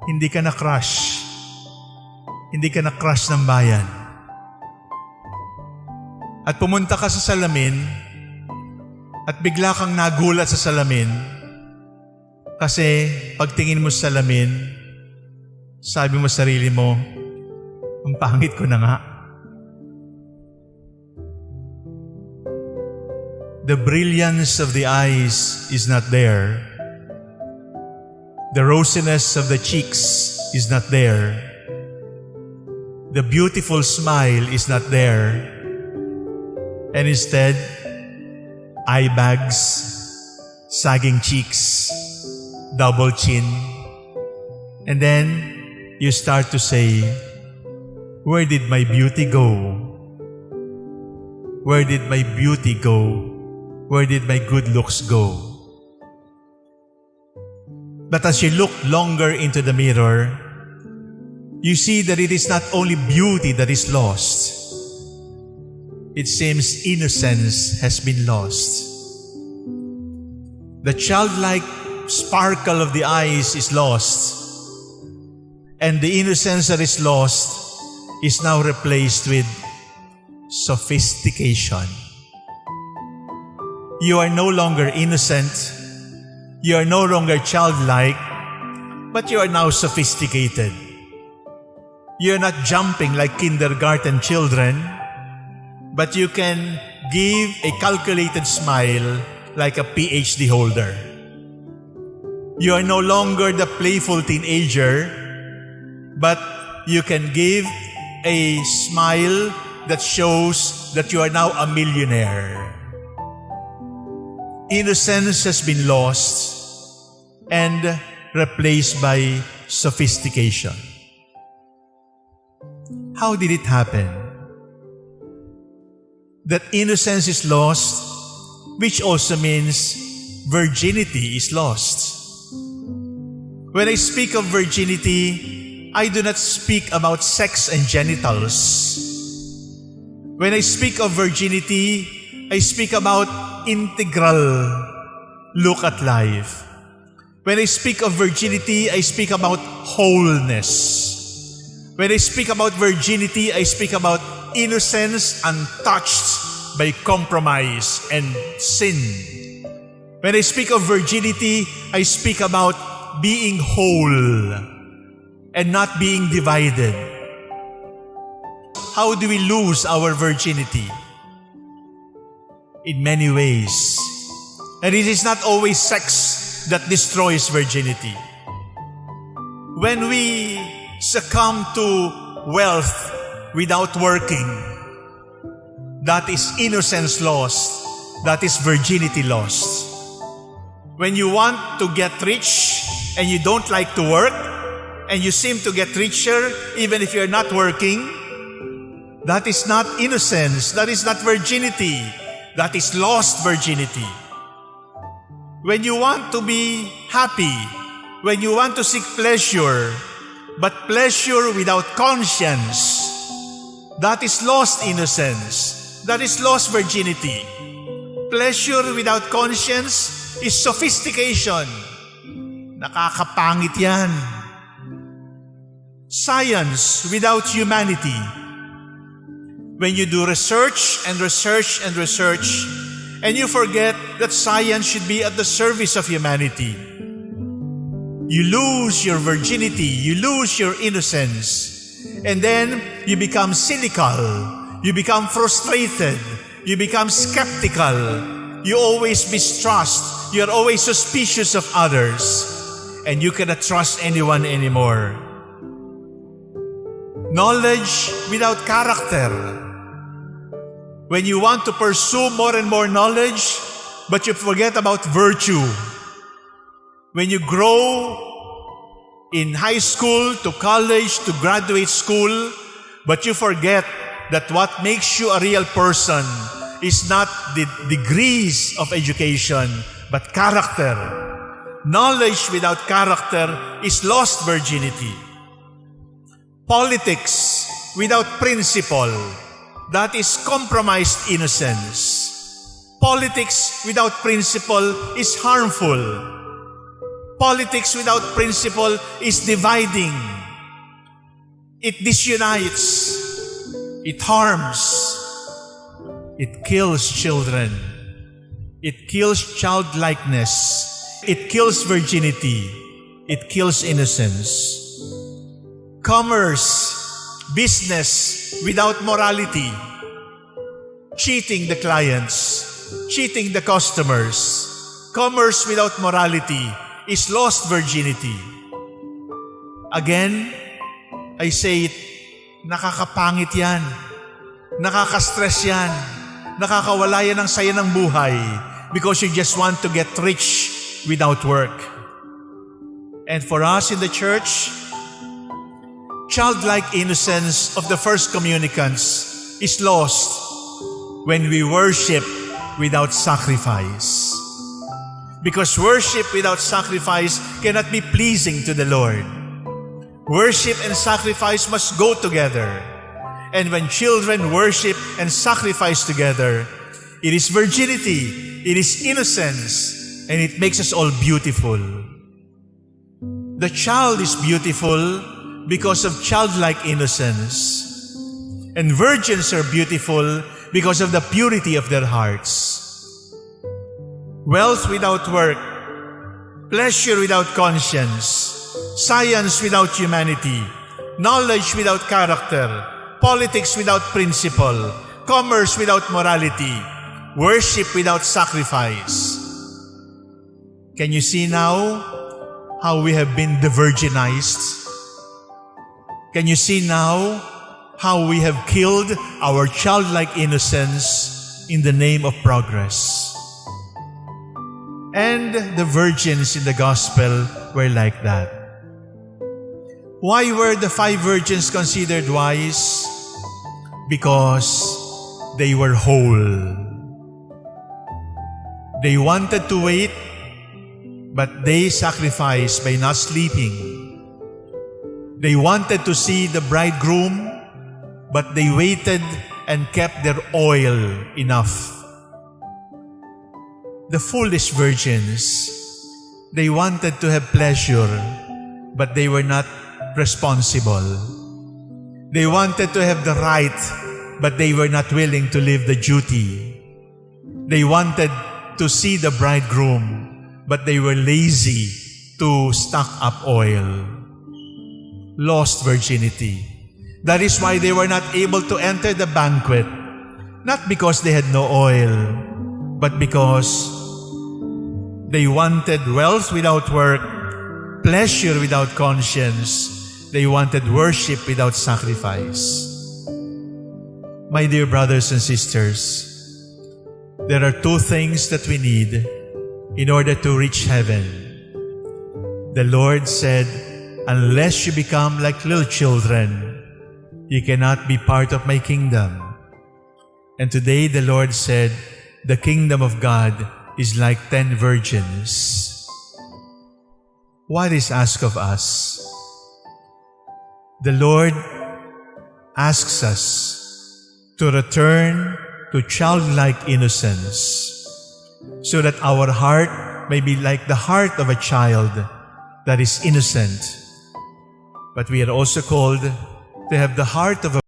hindi ka na-crush. Hindi ka na-crush ng bayan. At pumunta ka sa salamin at bigla kang nagulat sa salamin kasi pagtingin mo sa salamin, sabi mo sa sarili mo, ang pangit ko na nga. The brilliance of the eyes is not there. The rosiness of the cheeks is not there. The beautiful smile is not there. And instead, eye bags, sagging cheeks, double chin. And then, you start to say, where did my beauty go? Where did my beauty go? Where did my good looks go? But as you look longer into the mirror, you see that it is not only beauty that is lost. It seems innocence has been lost. The childlike sparkle of the eyes is lost. And the innocence that is lost is now replaced with sophistication. You are no longer innocent. You are no longer childlike, but you are now sophisticated. You are not jumping like kindergarten children, but you can give a calculated smile like a PhD holder. You are no longer the playful teenager, but you can give a smile that shows that you are now a millionaire. Innocence has been lost and replaced by sophistication. How did it happen? That innocence is lost, which also means virginity is lost. When I speak of virginity, I do not speak about sex and genitals. When I speak of virginity, I speak about integral look at life. When I speak of virginity, I speak about wholeness. When I speak about virginity, I speak about innocence untouched by compromise and sin. When I speak of virginity, I speak about being whole and not being divided. How do we lose our virginity? In many ways. And it is not always sex that destroys virginity. When we succumb to wealth without working, that is innocence lost. That is virginity lost. When you want to get rich and you don't like to work, and you seem to get richer even if you're not working, that is not innocence. That is not virginity. That is lost virginity. When you want to be happy, when you want to seek pleasure, but pleasure without conscience, that is lost innocence. That is lost virginity. Pleasure without conscience is sophistication. Nakakapangit yan. Science without humanity. When you do research and research and research, and you forget that science should be at the service of humanity, you lose your virginity, you lose your innocence, and then you become cynical, you become frustrated, you become skeptical, you always mistrust, you're always suspicious of others, and you cannot trust anyone anymore. Knowledge without character. When you want to pursue more and more knowledge, but you forget about virtue. When you grow in high school to college to graduate school, but you forget that what makes you a real person is not the degrees of education, but character. Knowledge without character is lost virginity. Politics without principle, that is compromised innocence. Politics without principle is harmful. Politics without principle is dividing. It disunites. It harms. It kills children. It kills childlikeness. It kills virginity. It kills innocence. Commerce, business without morality. Cheating the clients. Cheating the customers. Commerce without morality is lost virginity. Again, I say it, nakakapangit yan. Nakaka-stress yan. Nakakawala yan ng saya ng buhay because you just want to get rich without work. And for us in the church, childlike innocence of the first communicants is lost when we worship without sacrifice. Because worship without sacrifice cannot be pleasing to the Lord. Worship and sacrifice must go together. And when children worship and sacrifice together, it is virginity, it is innocence, and it makes us all beautiful. The child is beautiful because of childlike innocence. And virgins are beautiful because of the purity of their hearts. Wealth without work, pleasure without conscience, science without humanity, knowledge without character, politics without principle, commerce without morality, worship without sacrifice. Can you see now how we have been de-virginized? Can you see now how we have killed our childlike innocence in the name of progress? And the virgins in the gospel were like that. Why were the 5 virgins considered wise? Because they were whole. They wanted to wait, but they sacrificed by not sleeping. They wanted to see the bridegroom, but they waited and kept their oil enough. The foolish virgins, they wanted to have pleasure, but they were not responsible. They wanted to have the right, but they were not willing to live the duty. They wanted to see the bridegroom, but they were lazy to stock up oil. Lost virginity. That is why they were not able to enter the banquet, not because they had no oil, but because they wanted wealth without work, pleasure without conscience. They wanted worship without sacrifice. My dear brothers and sisters, there are 2 things that we need in order to reach heaven. The Lord said, unless you become like little children, you cannot be part of my kingdom. And today the Lord said, the kingdom of God is like 10 virgins. What is asked of us? The Lord asks us to return to childlike innocence so that our heart may be like the heart of a child that is innocent. But we are also called to have the heart of a